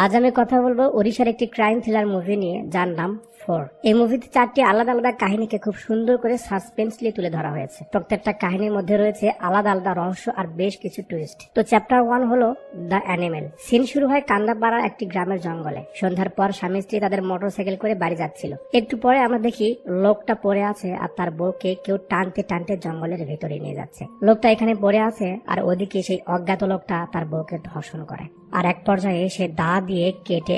আজ আমি কথা বলবো ওড়িশার একটি ক্রাইম থ্রিলার মুভি নিয়ে, যার নাম 4। এই মুভিতে 4টি আলাদা আলাদা কাহিনীকে খুব সুন্দর করে সাসপেন্সলি তুলে ধরা হয়েছে। প্রত্যেকটা কাহিনীর মধ্যে রয়েছে আলাদা আলাদা রহস্য আর বেশ কিছু টুইস্ট। তো চ্যাপ্টার 1 হলো দ্য অ্যানিমেল। সিন শুরু হয় কান্দাপাড়ার একটি গ্রামের জঙ্গলে। সন্ধ্যার পর স্বামী স্ত্রী তাদের মোটরসাইকেল করে বাড়ি যাচ্ছিল। একটু পরে আমরা দেখি লোকটা পড়ে আছে আর তার বউকে কেউ টানতে টানতে জঙ্গলের ভেতরে নিয়ে যাচ্ছে। লোকটা এখানে পড়ে আছে আর ওদিকে সেই অজ্ঞাত লোকটা তার বউকে ধর্ষণ করে, আর এক পর্যায়ে সে দা দিয়ে কেটে,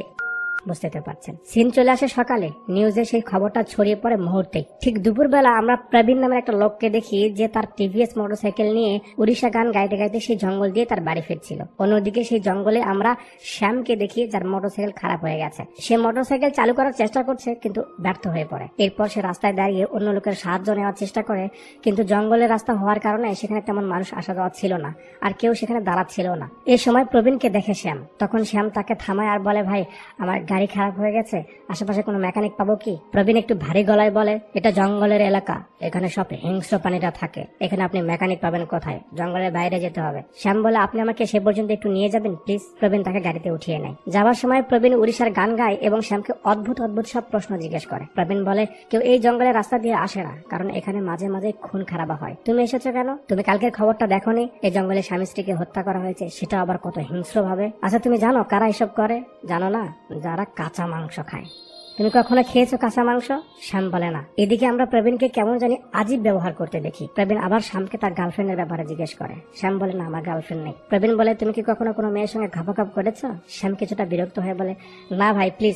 বুঝতে পারছেন। সিন চলে আসে সকালে। নিউজে সেই খবরটা ছড়িয়ে পড়ে মুহূর্তে। ঠিক দুপুরবেলা আমরা প্রবীণ নামের একটা লোককে দেখি যে তার টিভিএস মোটরসাইকেল নিয়ে উড়িষ্যা গান গাইতে গাইতে সেই জঙ্গল দিয়ে তার বাড়ি ফিরছিল। অন্যদিকে সেই জঙ্গলে আমরা শ্যামকে দেখি, যার মোটরসাইকেল খারাপ হয়ে গেছে। সে মোটরসাইকেল চালু করার চেষ্টা করছে কিন্তু ব্যর্থ হয়ে পড়ে। এরপর সে রাস্তায় দাঁড়িয়ে অন্য লোকের সাহায্য নেওয়ার চেষ্টা করে, কিন্তু জঙ্গলের রাস্তা হওয়ার কারণে সেখানে তেমন মানুষ আসা যাওয়া ছিল না, আর কেউ সেখানে দাঁড়াচ্ছিল না। এই সময় প্রবীণকে দেখে শ্যাম। তখন শ্যাম তাকে থামায় আর বলে, ভাই আমার গাড়ি খারাপ হয়ে গেছে, আশেপাশে কোনো মেকানিক পাবো কি? প্রবীণ একটু ভারী গলায় বলে, এটা জঙ্গলের এলাকা, এখানে সব হিংস্র প্রাণীরা থাকে, এখানে আপনি মেকানিক পাবেন কোথায়? জঙ্গলের বাইরে যেতে হবে। শ্যাম বলে, আপনি আমাকে সে পর্যন্ত একটু নিয়ে যাবেন প্লিজ। প্রবীণ তাকে গাড়িতে উঠিয়ে নেয়। যাওয়ার সময় প্রবীণ উড়িষ্যার গান গায় এবং শ্যামকে অদ্ভুত অদ্ভুত সব প্রশ্ন জিজ্ঞেস করে। প্রবীণ বলে, কেউ এই জঙ্গলের রাস্তা দিয়ে আসে না, কারণ এখানে মাঝে মাঝে খুন খারাপ হয়। তুমি এসেছো কেন? তুমি কালকের খবরটা দেখোনি? এই জঙ্গলে স্বামী স্ত্রীকে হত্যা করা হয়েছে, সেটা আবার কত হিংস্র ভাবে। আচ্ছা তুমি জানো কারা এসব করে? জানো না, যারা কাঁচা মাংস খায়। তুমি কখনো খেয়েছো কাঁচা মাংস? শ্যাম বলে না। এদিকে আমরা প্রবীণকে কেমন জানি আজীব ব্যবহার করতে দেখি। প্রবীণ আবার শ্যামকে তার গার্লফ্রেন্ডের ব্যাপারে জিজ্ঞেস করে। শ্যাম বলে, না আমার গার্লফ্রেন্ড নেই। প্রবীণ বলে, তুমি কি কখনো কোনো মেয়ের সঙ্গে ঘাপাঘাপ করেছো? শ্যাম কিছুটা বিরক্ত হয়ে বলে, না ভাই প্লিজ,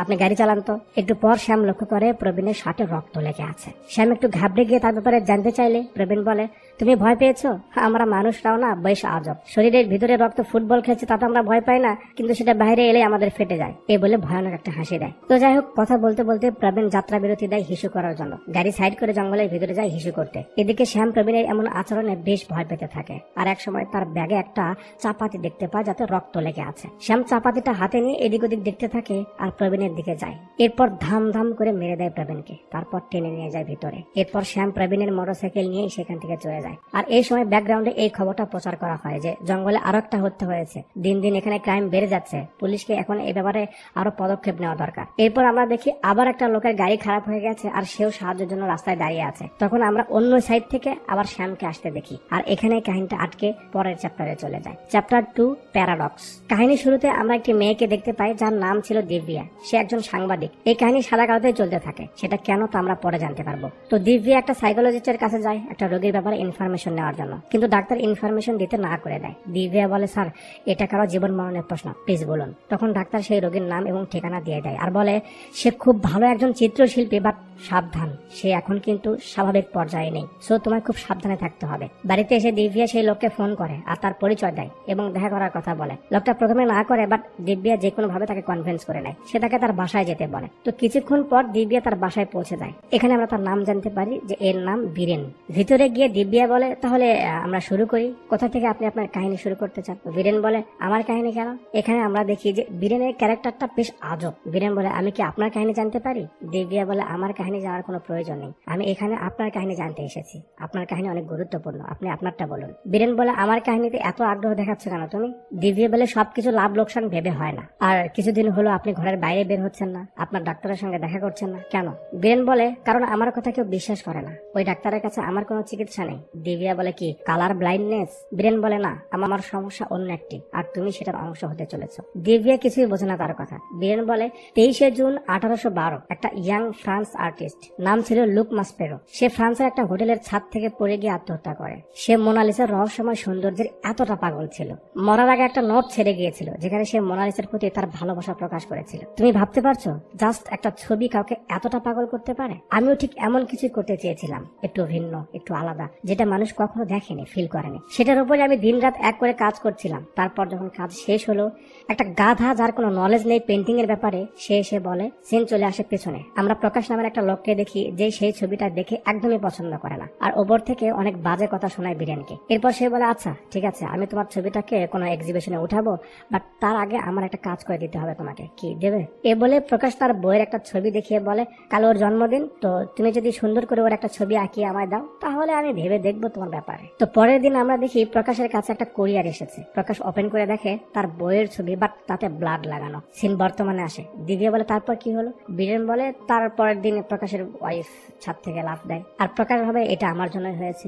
আপনি গাড়ি চালান তো। একটু পর শ্যাম লক্ষ্য করে প্রবীণের শার্টে রক্ত লেগে আছে। শ্যাম একটু ঘাবড়ে গিয়ে তার ব্যাপারে জানতে চাইলে প্রবীণ বলে, তুমি ভয় পেয়েছো? আমরা মানুষরাও না বেশ আজব। শরীরের ভিতরে রক্ত ফুটবল খেলছে, তাতে আমরা ভয় পাই না, কিন্তু সেটা বাইরে এলে আমাদের ফেটে যায়। এই বলে ভয়ানক একটা হাসি দেয়। তো যাই হোক, কথা বলতে বলতে প্রবীণ যাত্রা বিরতি দেয় হিসু করার জন্য। গাড়ি সাইড করে জঙ্গলের ভিতরে যায় হিসু করতে। এদিকে শ্যাম প্রবীণের এমন আচরণে বেশ ভয় পেতে থাকে। আর এক সময় তার ব্যাগে একটা চাপাতি দেখতে পায় যাতে রক্ত লেগে আছে। শ্যাম চাপাতিটা হাতে নিয়ে এদিক ওদিক দেখতে থাকে আর প্রবীণের দিকে যায়। এরপর ধাম ধাম করে মেরে দেয় প্রবীণকে, তারপর টেনে নিয়ে যায় ভিতরে। এরপর শ্যাম প্রবীণের মোটরসাইকেল নিয়ে সেখান থেকে চলে যায়। আর এই সময় ব্যাকগ্রাউন্ডে এই খবরটা প্রচার করা হয় যে জঙ্গলে আরো একটা হত্যা হয়েছে, দিন দিন এখানে ক্রাইম বেড়ে যাচ্ছে, পুলিশকে এখন এই ব্যাপারে আরো পদক্ষেপ নেওয়া দরকার। এরপর আমরা দেখি আবার একটা লোকের গাড়ি খারাপ হয়ে গেছে আর সেও সাহায্যের জন্য রাস্তায় দাঁড়িয়ে আছে। তখন আমরা অন্য সাইড থেকে আবার শ্যামকে আসতে দেখি, আর এখানে কাহিনীটা আটকে পরের চ্যাপ্টারে চলে যায়। Chapter 2, paradox. কাহিনী শুরুতে আমরা একটি মেয়েকে দেখতে পাই যার নাম ছিল দিব্যা। সে একজন সাংবাদিক। এই কাহিনী সাদা কালোতে চলতে থাকে, সেটা কেন তা আমরা পরে জানতে পারবো। তো দিব্যা একটা সাইকোলজিস্টের কাছে যায় একটা রোগীর ব্যাপারে ইনফরমেশন নেওয়ার জন্য, কিন্তু ডাক্তার ইনফরমেশন দিতে না করে দেয়। দিব্যা বলে, স্যার এটা কারো জীবন মরণের প্রশ্ন, প্লিজ বলুন। তখন ডাক্তার সেই রোগীর নাম এবং ঠিকানা দিয়ে দেয় আর বলে, সে খুব ভালো একজন চিত্রশিল্পী, বাট সাবধান, সে এখন কিন্তু স্বাভাবিক পর্যায়ে নেই, সো তোমায় খুব সাবধানে থাকতে হবে। বাড়িতে এসে দিব্যা সেই লোককে ফোন করে আর তার পরিচয় দেয় এবং দেখা করার কথা বলে। লোকটা প্রথমে না করে, বাট দিব্যা যে কোনো ভাবে তাকে কনভিন্স করে নেয়। সে তাকে তার বাসায় যেতে বলে। তো কিছুক্ষণ পর দিব্যা তার বাসায় পৌঁছে যায়। এখানে আমরা তার নাম জানতে পারি যে এর নাম বীরেন। ভিতরে গিয়ে দিব্যা বলে, তাহলে আমরা শুরু করি, কোথা থেকে আপনি আপনার কাহিনী শুরু করতে চান? বীরেন বলে, আমার কাহিনী কেন? এখানে আমরা দেখি যে বীরেনের ক্যারেক্টারটা বেশ আজব। বীরেন বলে, আমি কি আপনার কাহিনী জানতে পারি? দিব্যা বলে, আমার কাহিনী জানার কোনো প্রয়োজন নেই, আমি এখানে আপনার কাহিনী জানতে এসেছি। আপনার কাহিনী অনেক গুরুত্বপূর্ণ, আপনি আপনারটা বলুন। বীরেন বলে, আমার কাহিনীতে এত আগ্রহ দেখাচ্ছ কেন তুমি? দিব্যা বলে, সবকিছু লাভ লোকসান ভেবে হয় না, আর কিছুদিন হলো আপনি ঘরের বাইরে বের হচ্ছেন না, আপনার ডাক্তারের সঙ্গে দেখা করছেন না কেন? বীরেন বলে, কারণ আমার কথা কেউ বিশ্বাস করে না, ওই ডাক্তারের কাছে আমার কোনো চিকিৎসা নেই। দিব্যা বলে, কি কালার ব্লাইন্ডনেস? বীরেন বলে, না, আমার সমস্যা অন্য একটি, আর তুমি সেটার অংশ হতে চলেছ। দিব্যা কিছুই বোঝে না তার কথা। বীরেন বলে, 23শে জুন 1812 একটা ইয়াং ফ্রান্স আর্টিস্ট, নাম ছিল লুক মাসপেরো, সে ফ্রান্সের একটা হোটেলের ছাদ থেকে পড়ে গিয়ে আত্মহত্যা করে। সে মোনালিসার রহস্যময় সৌন্দর্যের এতটা পাগল ছিল, মরার আগে একটা নোট ছেড়ে গিয়েছিল যেখানে সে মোনালিসার প্রতি তার ভালোবাসা প্রকাশ করেছিল। তুমি ভাবতে পারছো জাস্ট একটা ছবি কাউকে এতটা পাগল করতে পারে? আমিও ঠিক এমন কিছু করতে চেয়েছিলাম, একটু ভিন্ন, একটু আলাদা, যেটা মানুষ কখনো দেখেনি, ফিল করেনি। সেটার উপরে আমি দিন রাত এক করে কাজ করছিলাম। তারপর যখন কাজ শেষ হলো, একটা গাধা যার কোনো নলেজ নেই পেন্টিং এর ব্যাপারে, সে এসে বলে, সিন চলে আসে পেছনে। আমরা প্রকাশ নামের একটা একটা লোককে দেখি যে সেই ছবিটা দেখে একদমই পছন্দ করে না, আর ওপর থেকে অনেক বাজে কথা শোনায় বীরেনকে। এরপর সে বলে, আচ্ছা ঠিক আছে, আমি তোমার ছবিটাকে কোনো এক্সিবিশনে উঠাবো, বাট তার আগে আমার একটা কাজ করে দিতে হবে তোমাকে। কি দেবে? এ বলে প্রকাশ তার বইয়ের একটা ছবি দেখিয়ে বলে, কাল ওর জন্মদিন, তো তুমি যদি সুন্দর করে ওর একটা ছবি আঁকিয়ে আমায় দাও তাহলে আমি ভেবে দেখবো তোমার ব্যাপারে। তো পরের দিন আমরা দেখি প্রকাশের কাছে একটা কোরিয়ার এসেছে। প্রকাশ ওপেন করে দেখে তার বইয়ের ছবি, বাট তাতে ব্লাড লাগানো। সিন বর্তমানে আসে। দিব্যা বলে, তারপর কি হলো? বীরেন বলে, তার পরের দিন প্রকাশের ওয়াইফ ছাদ থেকে লাফ দেয়, আর প্রকাশ ভাবে এটা আমার জন্য হয়েছে।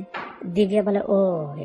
দিব্যা বলে, ও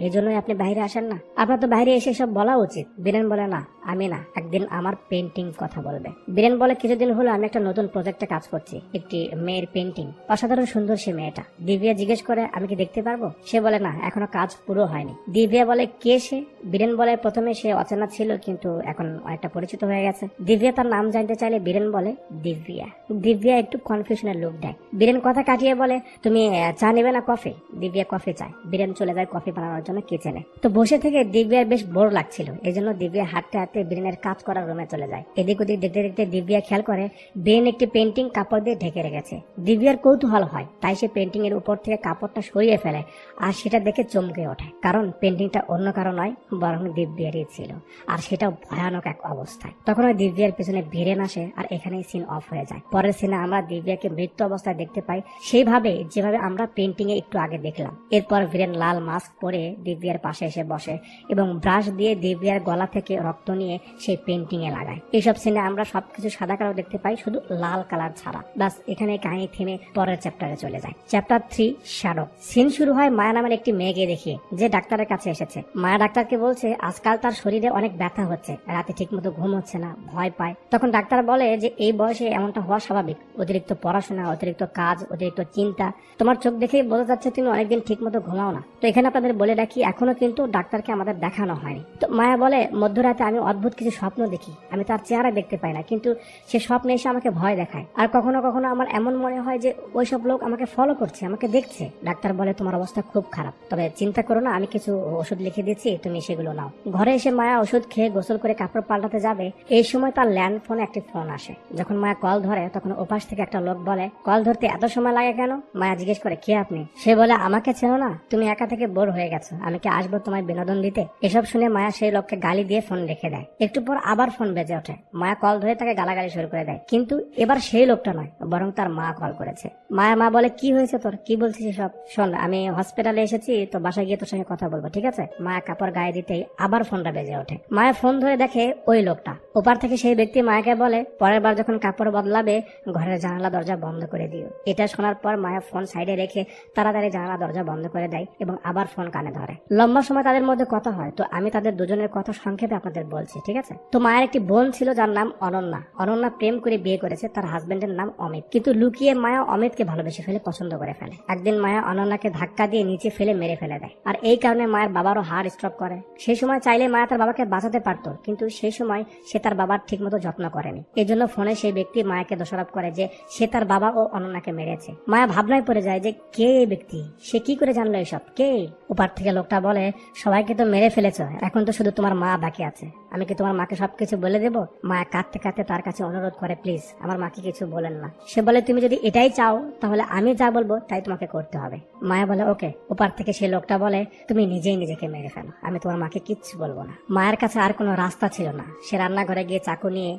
এই জন্যই আপনি বাইরে আসেন না? আপনার তো বাইরে এসে সব বলা উচিত। বীরেন বলে, না আমি না, একদিন আমার পেন্টিং কথা বলবে। বীরেন বলে, কিছুদিন হলো আমি একটা নতুন প্রজেক্টে কাজ করছি, একটি মেয়ের পেন্টিং, অসাধারণ সুন্দর সে মেয়েটা। দিব্যা জিজ্ঞেস করে, আমি কি দেখতে পারবো? সে বলে, না এখনো কাজ পুরো হয়নি। দিব্যা বলে, কে সে? বীরেন বলে, প্রথমে সে অচেনা ছিল কিন্তু এখন অনেকটা পরিচিত হয়ে গেছে। দিব্যা তার নাম জানতে চাইলে বীরেন বলে, দিব্যা। দিব্যা একটু কনফিউশনের লুক দেয়। বীরেন কথা কাটিয়ে বলে, তুমি চা নেবে না কফি? দিব্যা কফি চায়। বীরেন চলে যায় কফি বানানোর জন্য কিচেনে। তো বসে থেকে দিব্যার বেশ বোর লাগছিল, এই জন্য দিব্যা হাঁটতে হাঁটতে বীরেনের কাজ করার রুমে চলে যায়। এদিক ওদিক দেখতে দেখতে দিব্যা খেয়াল করে বীরেন একটি পেন্টিং কাপড় দিয়ে ঢেকে রেখেছে। দিব্যার কৌতূহল হয়, তাই সে পেন্টিং এর উপর থেকে কাপড়টা সরিয়ে ফেলে, আর সেটা দেখে চমকে ওঠে, কারণ পেন্টিংটা অন্য কারো নয়, বরং দিব্যারই ছিল, আর সেটাও ভয়ানক এক অবস্থায়। তখন ওই দিব্যার পেছনে বীরেন আসে, আর এখানেই সিন অফ হয়ে যায়। পরের সিনে আমরা দিব্যাকে মৃত্যু অবস্থায় দেখতে পাই, সেইভাবে যেভাবে আমরা পেন্টিং এ একটু আগে দেখলাম। এরপর বীরেন লাল মাস্ক পরে দিব্যার পাশে এসে বসে এবং ব্রাশ দিয়ে দিব্যার গলা থেকে রক্ত নিয়ে সেই পেন্টিং এ লাগায়। এইসব সিনে আমরা সবকিছু সাদা কালো দেখতে পাই, শুধু লাল কালার ছাড়া। বাস এখানে কাহিনী থেমে পরের চ্যাপ্টারে চলে যায়। Chapter 3, shadow. সিন শুরু হয় মায়া নামের একটি মেয়েকে দেখিয়ে, যে ডাক্তারের কাছে এসেছে। মায়া ডাক্তারকে বলছে আজকাল তার শরীরে অনেক ব্যথা হচ্ছে, রাতে ঠিক মতো ঘুম হচ্ছে না, ভয় পায়। তখন ডাক্তার বলে যে এই বয়সে এমনটা হওয়া স্বাভাবিক, অতিরিক্ত পড়াশোনা, অতিরিক্ত কাজ, অতিরিক্ত চিন্তা, তোমার চোখ দেখেই বোঝা যাচ্ছে তুমি অনেকদিন ঠিক মতো ঘুমাও না। তো এখানে আপনাদের বলে রাখি, এখনো কিন্তু ডাক্তারকে আমাদের দেখানো হয়নি। তো মায়া বলে, মধ্যরাতে আমি অদ্ভুত কিছু স্বপ্ন দেখি, আমি তার চেহারা দেখতে পাই না, কিন্তু সে স্বপ্নে এসে আমাকে ভয় দেখায়, আর কখনো কখনো আমার এমন মনে হয় যে ওইসব লোক আমাকে ফলো করছে, আমাকে দেখছে। ডাক্তার বলে, তোমার অবস্থা খুব খারাপ, তবে চিন্তা করো না, আমি কিছু ওষুধ লিখে দিচ্ছি, তুমি সেগুলো নাও। ঘরে এসে মায়া ওষুধ খেয়ে গোসল করে কাপড় পাল্টাতে যাবে, এই সময় তার ল্যান্ড ফোনে একটি ফোন আসে। যখন মায়া কল ধরে তখন ওপাশ থেকে একটা লোক বলে, কল ধরতে এত সময় লাগে কেন? মায়া জিজ্ঞেস করে, কে আপনি? সে বলে, আমাকে চেনো না? তুমি একা থেকে বোর হয়ে গেছো, আমি কি আসবো তোমায় বিনোদন দিতে? এসব শুনে মায়া সেই লোককে গালি দিয়ে ফোন রেখে দেয়। একটু পর আবার ফোন বেজে ওঠে। মায়া কল ধরে তাকে গালাগালি শুরু করে দেয়, কিন্তু এবার সেই লোকটা নয়, বরং তার মা কল করেছে। মা বলে, কি হয়েছে তোর, কি বলছিস এসব? শোন, আমি হসপিটালে এসেছি, তো বাসায় গিয়ে তোর সঙ্গে কথা বলবো, ঠিক আছে? মায়া কাপড় গায়ে দিতেই আবার ফোনটা বেজে ওঠে। মায়া ফোন ধরে দেখে ওই লোকটা। ওপার থেকে সেই ব্যক্তি মায়াকে বলে, পরের বার যখন কাপড় বদলাবে ঘরের জানালা দরজা বন্ধ করে দিও। এটা শোনার পর মায়া ফোন সাইডে রেখে তাড়াতাড়ি জানালা দরজা বন্ধ করে দেয় এবং আবার ফোন কানে ধরে। লম্বা সময় তাদের মধ্যে কথা হয়, তো আমি তাদের দুজনের কথা সংক্ষেপে আপনাদের বলছি, ঠিক আছে? তো মায়ের একটি বোন ছিল যার নাম অনন্যা। অনন্যা প্রেম করে বিয়ে করেছে, তার হাজবেন্ডের নাম অমিত, কিন্তু লুকিয়ে মায়া অমিতকে ভালোবেসে ফেলে, পছন্দ করে ফেলে। একদিন মায়া অনন্যাকে ধাক্কা দিয়ে নিচে ফেলে মেরে ফেলে দেয়, আর এই কারণে মায়ের বাবারও হার্ট স্ট্রোক করে। সেই সময় চাইলে মায়া তার বাবাকে বাঁচাতে পারতো, কিন্তু সেই সময় সে তার বাবার ঠিক মতো যত্ন করেনি। এই জন্য ফোনে সেই ব্যক্তি মায়াকে দোষারোপ করে যে সে তার বাবা ও অনন্যাকে মেরেছে। মায়া ভাবনায় পড়ে যায় যে কে এই ব্যক্তি, সে কি করে জানলো এসব, কে? ওপার থেকে লোকটা বলে, সবাইকে তো মেরে ফেলেছ, এখন তো শুধু তোমার মা বাকি আছে, আমি কি তোমার মাকে সবকিছু বলে দেবো? মায়া কাঁদতে কাঁদতে তার কাছে অনুরোধ করে, প্লিজ আমার মাকে কিছু বলেন না। সে বলে, তুমি যদি এটাই চাও তাহলে আমি যা বলবো তাই তোমাকে করতে হবে। মায়া বলে, ওকে। ওপার থেকে সেই লোকটা বলে, তুমি নিজেই নিজেকে মেরে ফেলো, আমি তোমার মাকে কিচ্ছু বলবো না। মায়ের কাছে আর কোনো রাস্তা ছিল না, সে রান্নাঘরে গিয়ে চাকু নিয়ে,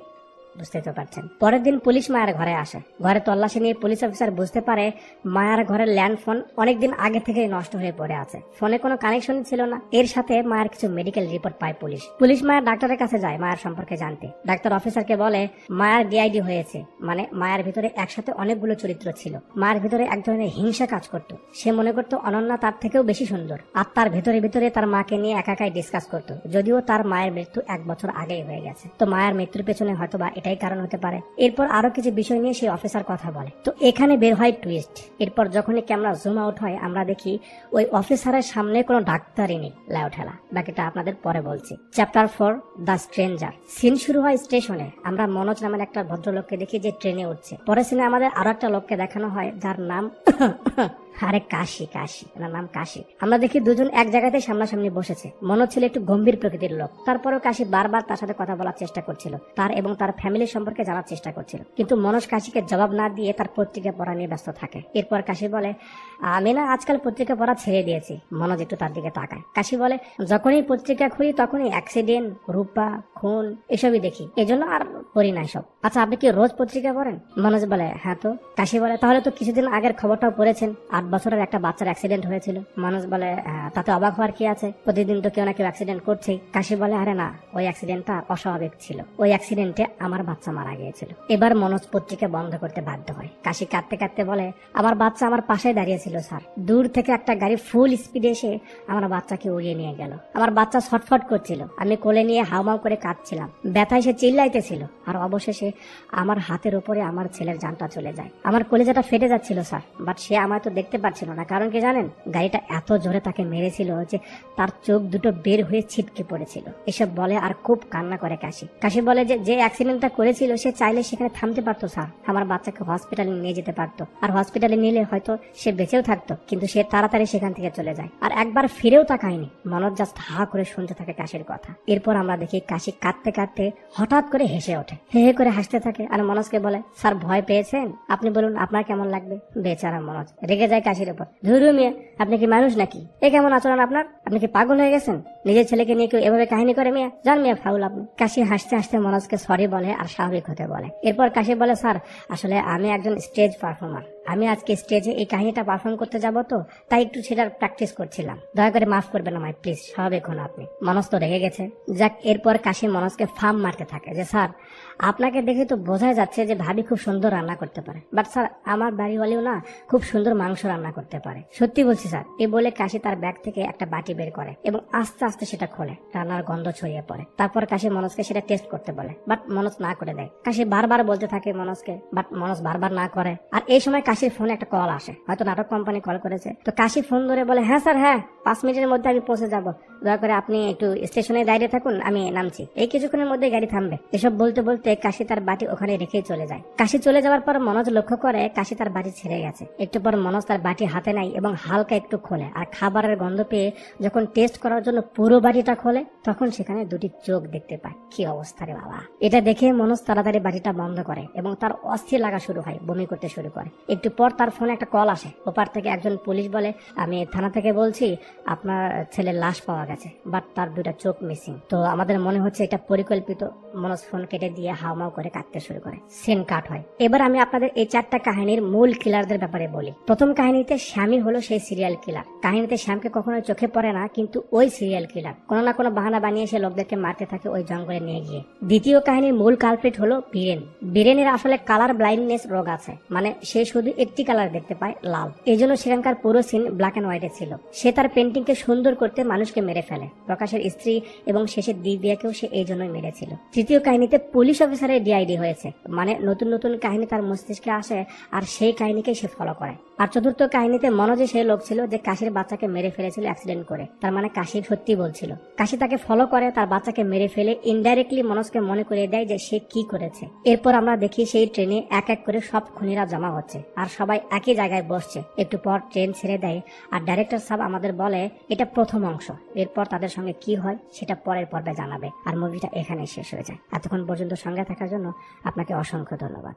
বুঝতেই তো পারছেন। পরের দিন পুলিশ মায়ের ঘরে আসে। ঘরে তল্লাশি নিয়ে পুলিশ অফিসার বুঝতে পারে মায়ের ঘরের ল্যান্ড ফোন অনেকদিন আগে থেকে নষ্ট হয়ে পড়ে আছে, ফোনে কোনো কানেকশন ছিল না। এর সাথে মায়ের কিছু মেডিকেল রিপোর্ট পায় পুলিশ মায়ের ডাক্তারের কাছে যায় মায়ের সম্পর্কে জানতে। ডাক্তার অফিসারকে বলে, মায়ের ডিআইডি হয়েছে, মানে মায়ের ভিতরে একসাথে অনেকগুলো চরিত্র ছিল। মায়ের ভিতরে এক ধরনের হিংসা কাজ করতো, সে মনে করতো অনন্যা তার থেকেও বেশি সুন্দর, আর তার ভিতরে তার মাকে নিয়ে একাই ডিসকাস করতো, যদিও তার মায়ের মৃত্যু 1 বছর আগেই হয়ে গেছে। তো মায়ের মৃত্যুর পেছনে হয়তোবা এটাই কারণ হতে পারে। এরপর আরো কিছু বিষয় নিয়ে সেই অফিসার কথা বলে। তো এখানে বের হয় টুইস্ট। এরপর যখনই ক্যামেরা জুম আউট হয় আমরা দেখি ওই অফিসারের সামনে কোনো ডাক্তারই নেই, লাউ ঠেলা। বাকিটা আপনাদের পরে বলছি। Chapter 4, the stranger. সিন শুরু হয় স্টেশনে। আমরা মনোজ নামের একটা ভদ্রলোককে দেখি যে ট্রেনে উঠছে। পরে সিনে আমাদের আরো একটা লোককে দেখানো হয় যার নাম আরে কাশি, কাশি, ওনার নাম কাশি। আমরা দেখি দুজন এক জায়গাতে সামনাসামনি বসেছে। মনে হচ্ছিল একটু গম্ভীর প্রকৃতির লোক। তারপরেও কাশি বারবার তার সাথে কথা বলার চেষ্টা করছিল, তার এবং তার ফ্যামিলির সম্পর্কে জানার চেষ্টা করছিল, কিন্তু মনোজ কাশিকে জবাব না দিয়ে তার পত্রিকা পড়া নিয়ে ব্যস্ত থাকে। এরপর কাশি বলে, আমি না আজকাল পত্রিকা পড়া ছেড়ে দিয়েছি। মনোজ একটু তার দিকে তাকায়। কাশি বলে, যখনই পত্রিকা খুলি তখনই অ্যাক্সিডেন্ট, রূপা, খুন এসবই দেখি, এজন্য আর পড়ি না এসব। আচ্ছা, আপনি কি রোজ পত্রিকা পড়েন? মনোজ বলে, হ্যাঁ। তো কাশি বলে, তাহলে তো কিছুদিন আগের খবরটাও পড়েছেন, 8 বছরের একটা বাচ্চার অ্যাক্সিডেন্ট হয়েছিল। মনোজ বলে, তাতে অবাক হওয়ার কি আছে, প্রতিদিন তো কেউ না কেউ অ্যাক্সিডেন্ট করছেই। কাশি বলে, আরে না, ওই অ্যাক্সিডেন্টটা অস্বাভাবিক ছিল, ওই অ্যাক্সিডেন্টে আমার বাচ্চা মারা গিয়েছিল। এবার মনোজ পত্রিকা বন্ধ করতে বাধ্য হয়। কাশি কাঁদতে কাঁদতে বলে, আমার বাচ্চা আমার পাশে দাঁড়িয়েছিল স্যার, দূর থেকে একটা গাড়ি ফুল স্পিডে এসে আমার বাচ্চাকে উড়িয়ে নিয়ে গেল। আমার বাচ্চা ছটফট করছিল, আমি কোলে নিয়ে হাউমাউ করে কাঁদছিলাম, ব্যথায় সে চিল্লাইতেছিল, আর অবশেষে আমার হাতের উপরে আমার ছেলের জানটা চলে যায়। আমার কলেজাটা ফেটে যাচ্ছিল স্যার, বাট সে আমায় তো দেখতে পাচ্ছিল না, কারণ কি জানেন, গাড়িটা এত জোরে তাকে মেরেছিল যে তার চোখ দুটো বের হয়ে ছিটকে পড়েছিল। এসব বলে আর খুব কান্না করে কাশি। কাশি বলে যে অ্যাক্সিডেন্টটা করেছিল সে চাইলে সেখানে থামতে পারতো স্যার, আমার বাচ্চাকে হসপিটালে নিয়ে যেতে পারতো, আর হসপিটালে নিলে হয়তো সে বেঁচেও থাকতো, কিন্তু সে তাড়াতাড়ি সেখান থেকে চলে যায়, আর একবার ফিরেও তাকায়নি। মনোজ জাস্ট হা করে শুনতে থাকে কাশির কথা। এরপর আমরা দেখি কাশি কাঁদতে কাঁদতে হঠাৎ করে হেসে ওঠে, হে হে করে হাসতে থাকে, আর মনোজকে বলে, স্যার ভয় পেয়েছেন? আপনি বলুন আপনার কেমন লাগবে। বেচারা মনোজ রেগে যায় কাশির উপর। ধুরু মিয়া, আপনি কি মানুষ নাকি? এ কেমন আচরণ আপনার? আপনি কি পাগল হয়ে গেছেন? নিজের ছেলেকে নিয়ে কেউ এভাবে কাহিনী করে মিয়া? জান মিয়া, ফাউল আপনি। কাশি হাসতে হাসতে মনোজকে সরি বলে আর স্বাভাবিক হতে বলে। এরপর কাশি বলে, স্যার আসলে আমি একজন স্টেজ পারফর্মার, আমি আজকে স্টেজে এই কাহিনীটা পারফর্ম করতে যাব, তো তাই একটু সেটার প্র্যাকটিস করছিলাম, দয়া করে মাফ করবেন আমায় প্লিজ, স্বাভাবিক হন আপনি। মনোজ তো রেগে গেছে। যাক, এরপর কাশি মনোজকে ফার্ম মারতে থাকে যে, স্যার আপনাকে দেখে তো বোঝা যাচ্ছে যে ভাবি খুব সুন্দর রান্না করতে পারে, বাট স্যার আমার বাড়িওয়ালিও না খুব সুন্দর মাংস রান্না করতে পারে, সত্যি বলছি স্যার। এ বলে কাশি তার ব্যাগ থেকে একটা বাটি বের করে এবং আস্তে আস্তে সেটা খোলে, রান্নার গন্ধ ছড়িয়ে পড়ে। তারপর কাশি মনোজকে সেটা টেস্ট করতে বলে, বাট মনোজ না করে দেয়। কাশি বারবার বলতে থাকে মনোজকে, বাট মনোজ বারবার না করে। আর এই সময় কাশির ফোনে একটা কল আসে, হয়তো নাটক কোম্পানি কল করেছে। তো কাশি ফোন ধরে বলে, হ্যাঁ স্যার, হ্যাঁ 5 মিনিটের মধ্যে আমি পৌঁছে যাব, দয়া করে আপনি একটু স্টেশনে দাঁড়িয়ে থাকুন, আমি নামছি, এই কিছুক্ষণের মধ্যে গাড়ি থামবে। এসব বলতে বলতে কাশি তার বাটি ওখানে রেখে চলে যায়। কাশি চলে যাওয়ার পর মনোজ লক্ষ্য করে কাশি তার বাড়ি ছেড়ে গেছে। একটু পর মনোজ তার বাটি হাতে নেয় এবং হালকা একটু খোলে, আর খাবারের গন্ধ পেয়ে যখন টেস্ট করার জন্য পুরো বাটিটা খোলে তখন সেখানে দুটি চোখ দেখতে পায়। কি অবস্থা রে বাবা! এটা দেখে মনোজ তাড়াতাড়ি বাটিটা বন্ধ করে এবং তার অস্থির লাগা শুরু হয়, বমি করতে শুরু করে। একটু পর তার ফোনে একটা কল আসে, ওপার থেকে একজন পুলিশ বলে, আমি থানা থেকে বলছি, আপনার ছেলের লাশ পাওয়া গেছে, বাট তার 2টা চোখ মিসিং। তো আমাদের মনে হচ্ছে এটা পরিকল্পিত। মনোজ ফোন কেটে দিয়ে হাউমাউ করে কাঁদতে শুরু করে। সিন কাট হয়। এবার আমি আপনাদের এই 4টা কাহিনীর মূল কিলারদের ব্যাপারে বলি। প্রথম কাহিনীতে শ্যামই হলো সেই সিরিয়াল কিলার। কাহিনীতে শ্যামকে কখনো চোখে পড়ে না, কিন্তু ওই সিরিয়াল কিলার কোনো না কোনো বাহানা বানিয়ে সে লোকদেরকে মারতে থাকে ওই জঙ্গলে নিয়ে গিয়ে। দ্বিতীয় কাহিনীর মূল কালপ্রিট হলো বীরেন। বীরেনের আসলে কালার ব্লাইন্ডনেস রোগ আছে, মানে সে শুধু একটি কালার দেখতে পায়, লাল। এই জন্য সেখানকার পুরো সিন ব্ল্যাক এন্ড হোয়াইটে ছিল। সে তার পেন্টিংকে সুন্দর করতে মানুষকে মেরে ফেলে, প্রকাশের স্ত্রী এবং শেষে দিব্যাকেও সে এই জন্যই মেরেছিল। তৃতীয় কাহিনীতে পুলিশ অফিসারের ডিআইডি হয়েছে, মানে নতুন নতুন কাহিনী তার মস্তিষ্কে আসে আর সেই কাহিনীকে সে ফলো করে। আর চতুর্থ কাহিনীতে মনোজে সেই লোক ছিল যে কাশির বাচ্চাকে মেরে ফেলেছিল অ্যাক্সিডেন্ট করে, তার মানে কাশি সত্যি বলছিল। কাশি তাকে ফলো করে, তার বাচ্চাকে মেরে ফেলে ইনডাইরেক্টলি মনোজকে মনে করিয়ে দেয় যে সে কি করেছে। এরপর আমরা দেখি সেই ট্রেনে এক এক করে সব খুনিরা জমা হচ্ছে আর সবাই একই জায়গায় বসছে। একটু পর ট্রেন ছেড়ে দেয় আর ডাইরেক্টর সাহেব আমাদের বলে এটা প্রথম অংশ, এরপর তাদের সঙ্গে কি হয় সেটা পরের পর্বে জানাবে। আর মুভিটা এখানে শেষ হয়ে যায়। এতক্ষণ পর্যন্ত সঙ্গে থাকার জন্য আপনাকে অসংখ্য ধন্যবাদ।